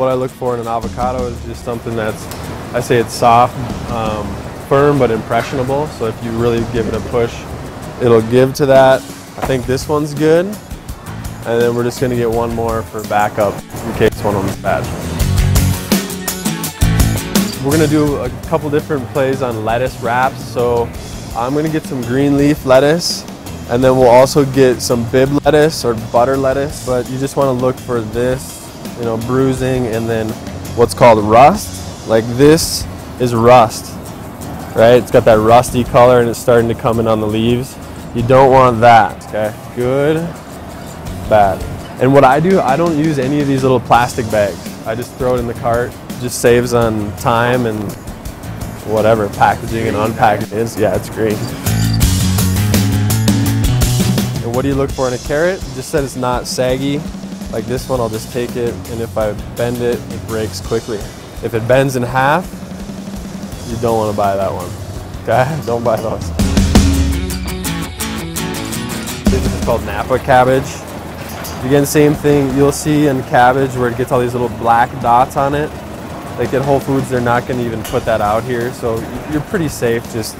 what I look for in an avocado is just something that's, I say it's soft, firm, but impressionable. So if you really give it a push, it'll give to that. I think this one's good. And then we're just gonna get one more for backup in case one of them's bad. We're gonna do a couple different plays on lettuce wraps. So I'm gonna get some green leaf lettuce, and then we'll also get some bib lettuce or butter lettuce. But you just wanna look for this, you know, bruising, and then what's called rust. Like this is rust, right? It's got that rusty color and it's starting to come in on the leaves. You don't want that, okay? Good, bad. And what I do, I don't use any of these little plastic bags. I just throw it in the cart. It just saves on time and whatever, packaging and unpackaging is. Yeah, it's great. And what do you look for in a carrot? Just that it's not saggy. Like this one, I'll just take it, and if I bend it, it breaks quickly. If it bends in half, you don't want to buy that one. Okay, don't buy those. This is called Napa cabbage. Again, same thing. You'll see in cabbage where it gets all these little black dots on it. Like at Whole Foods, they're not going to even put that out here. So you're pretty safe just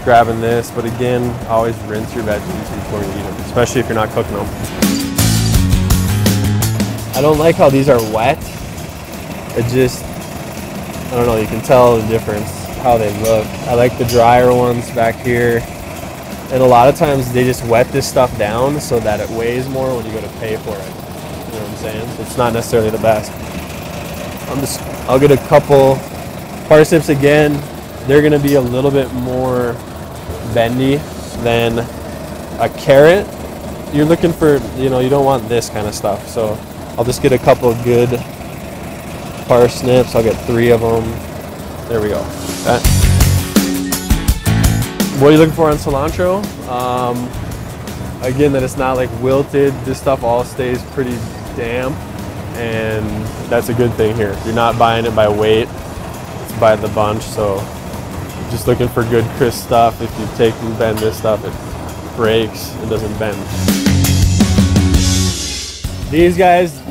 grabbing this. But again, always rinse your veggies before you eat them, especially if you're not cooking them. I don't like how these are wet. It just, I don't know, you can tell the difference, how they look. I like the drier ones back here. And a lot of times they just wet this stuff down so that it weighs more when you go to pay for it. You know what I'm saying? So it's not necessarily the best. I'll get a couple parsnips again. They're gonna be a little bit more bendy than a carrot. You're looking for, you know, you don't want this kind of stuff. So I'll just get a couple of good parsnips. I'll get 3 of them. There we go. Okay. What are you looking for on cilantro? Again, that it's not like wilted. This stuff all stays pretty damp, and that's a good thing here. You're not buying it by weight, it's by the bunch. So just looking for good crisp stuff. If you take and bend this stuff, it breaks, it doesn't bend. These guys,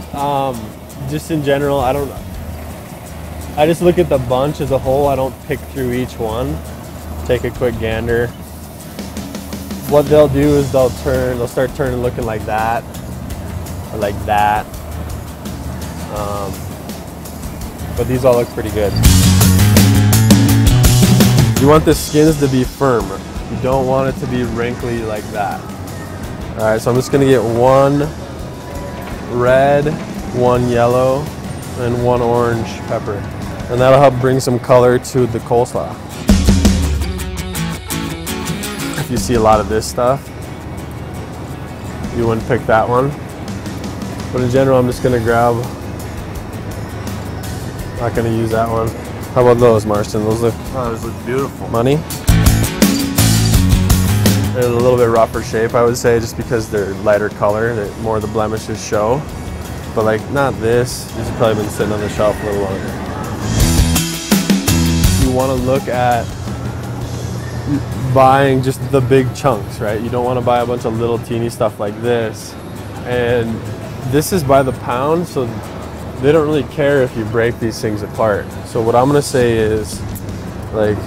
just in general, I just look at the bunch as a whole. I don't pick through each one. Take a quick gander. What they'll do is they'll start turning looking like that, or like that. But these all look pretty good. You want the skins to be firm. You don't want it to be wrinkly like that. All right, so I'm just gonna get 1 red, 1 yellow, and 1 orange pepper. And that'll help bring some color to the coleslaw. If you see a lot of this stuff, you wouldn't pick that one. But in general, I'm just gonna grab, not gonna use that one. How about those, Marston? Those look beautiful. Money. They're a little bit rougher shape, I would say, just because they're lighter color, that more of the blemishes show. But like, not this. These have probably been sitting on the shelf a little longer. You want to look at buying just the big chunks, right? You don't want to buy a bunch of little teeny stuff like this. And this is by the pound, so they don't really care if you break these things apart. So what I'm going to say is, like,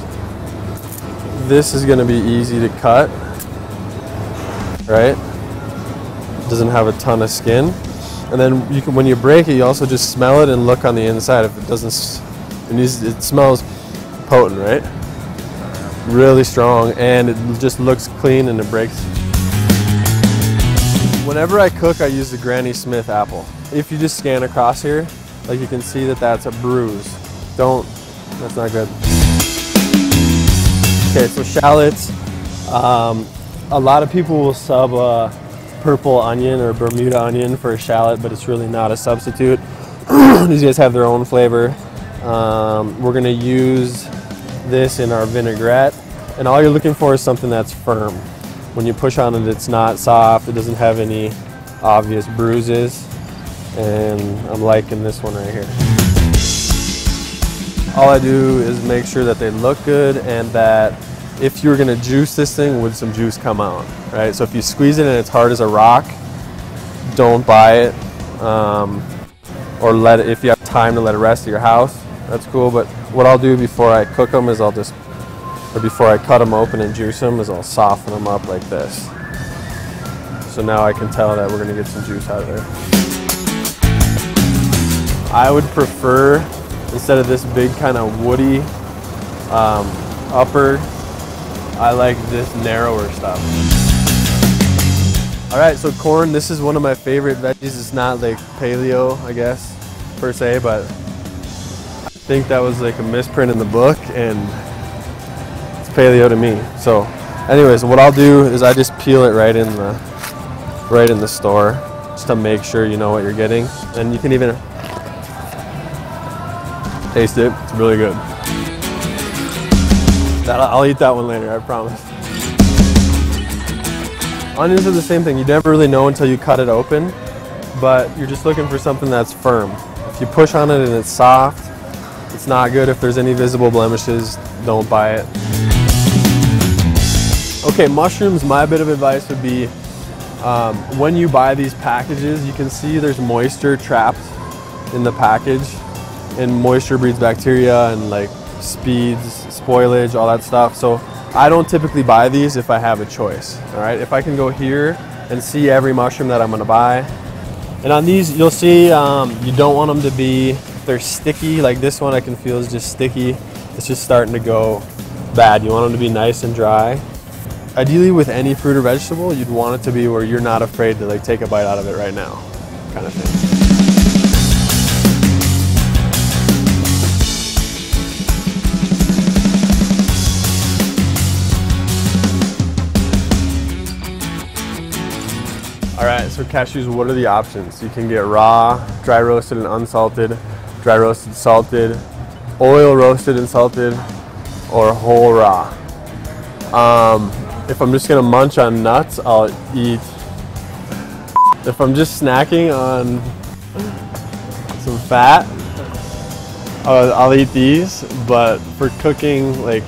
this is going to be easy to cut, right? Doesn't have a ton of skin. And then you can, when you break it, you also just smell it and look on the inside. If it doesn't, it smells potent, right? Really strong, and it just looks clean and it breaks. Whenever I cook, I use the Granny Smith apple. If you just scan across here, like you can see that that's a bruise. That's not good. Okay, so shallots. A lot of people will sub a purple onion or Bermuda onion for a shallot, but it's really not a substitute. These guys have their own flavor. We're gonna use this in our vinaigrette, and all you're looking for is something that's firm. When you push on it, it's not soft, it doesn't have any obvious bruises, and I'm liking this one right here. All I do is make sure that they look good, and that if you're gonna juice this thing, would some juice come out, right? So if you squeeze it and it's hard as a rock, don't buy it. or if you have time to let it rest at your house, that's cool. But what I'll do before I cook them is before I cut them open and juice them, is I'll soften them up like this. So now I can tell that we're gonna get some juice out of there. I would prefer, instead of this big kind of woody upper, I like this narrower stuff. All right, so corn, this is one of my favorite veggies. It's not like paleo, I guess, per se, but I think that was like a misprint in the book, and it's paleo to me. So anyways, what I'll do is I just peel it right in the store, just to make sure you know what you're getting. And you can even taste it, it's really good. I'll eat that one later, I promise. Onions are the same thing. You never really know until you cut it open, but you're just looking for something that's firm. If you push on it and it's soft, it's not good. If there's any visible blemishes, don't buy it. Okay, mushrooms, my bit of advice would be, when you buy these packages, you can see there's moisture trapped in the package, and moisture breeds bacteria and like speeds spoilage, all that stuff. So I don't typically buy these if I have a choice. All right, if I can go here and see every mushroom that I'm gonna buy. And on these, you'll see you don't want them to be, they're sticky, like this one I can feel is just sticky. It's just starting to go bad. You want them to be nice and dry. Ideally with any fruit or vegetable, you'd want it to be where you're not afraid to like take a bite out of it right now, kind of thing. All right, so cashews, what are the options? You can get raw, dry roasted and unsalted, dry roasted, salted, oil roasted and salted, or whole raw. If I'm just gonna munch on nuts, I'll eat. If I'm just snacking on some fat, I'll eat these, but for cooking, like,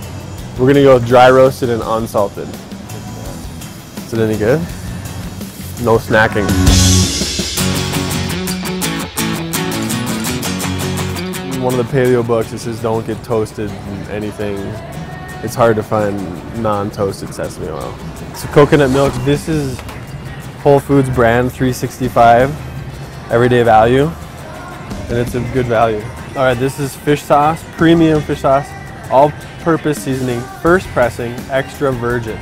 we're gonna go dry roasted and unsalted. Is it any good? No snacking. One of the paleo books, it says don't get toasted in anything. It's hard to find non-toasted sesame oil. So coconut milk, this is Whole Foods brand 365, everyday value, and it's a good value. All right, this is fish sauce, premium fish sauce, all-purpose seasoning, first pressing, extra virgin.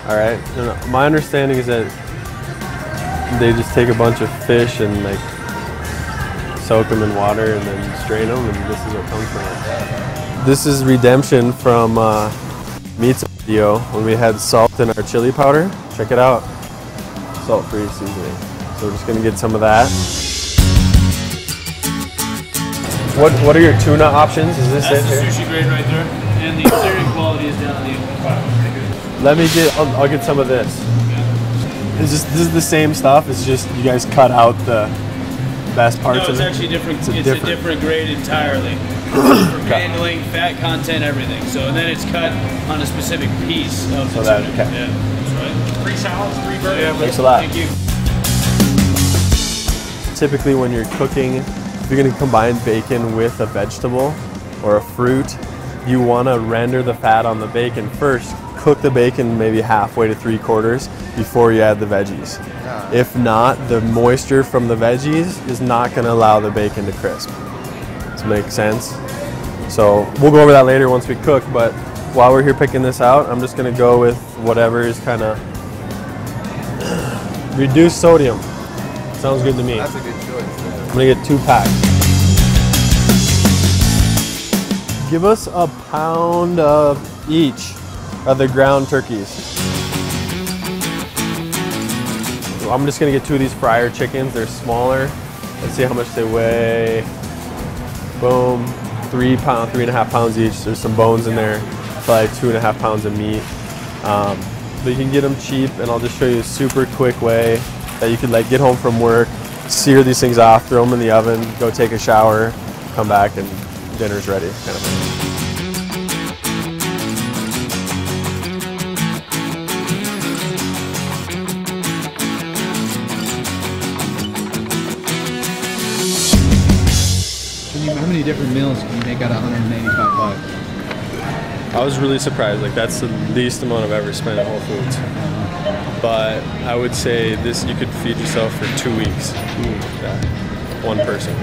All right, and my understanding is that they just take a bunch of fish and like soak them in water and then strain them, and this is what comes from it. This is redemption from Meat's video when we had salt in our chili powder. Check it out, salt-free seasoning. So we're just gonna get some of that. What are your tuna options? Is this That's it the here? sushi grade right there, and the exterior quality is down the bottom. Let me get. I'll get some of this. This is the same stuff. It's just you guys cut out the best parts. No, it's of it. actually different. It's a a different grade entirely. For handling, fat content, everything. So and then it's cut on a specific piece of the that, tuna. okay. Yeah, that's right. 3 salads, 3 burgers. Yeah, Thanks a lot. Thank you. Typically when you're cooking, if you're going to combine bacon with a vegetable or a fruit, you want to render the fat on the bacon first. Cook the bacon maybe halfway to 3/4 before you add the veggies. If not, the moisture from the veggies is not going to allow the bacon to crisp. Does it make sense? So we'll go over that later once we cook, but while we're here picking this out, I'm just going to go with whatever is kind of reduced sodium. Sounds good to me. That's a good choice. I'm gonna get 2 packs. Give us a pound of each of the ground turkeys. So I'm just gonna get 2 of these fryer chickens. They're smaller. Let's see how much they weigh. Boom, 3 pounds, 3.5 pounds each. There's some bones in there. Probably 2.5 pounds of meat. But you can get them cheap, and I'll just show you a super quick way that you could like get home from work, sear these things off, throw them in the oven, go take a shower, come back, and dinner's ready, kind of thing. many different meals can you make out of 185 bucks? I was really surprised. Like, that's the least amount I've ever spent at Whole Foods. But I would say this, you could feed yourself for 2 weeks. Yeah, one person.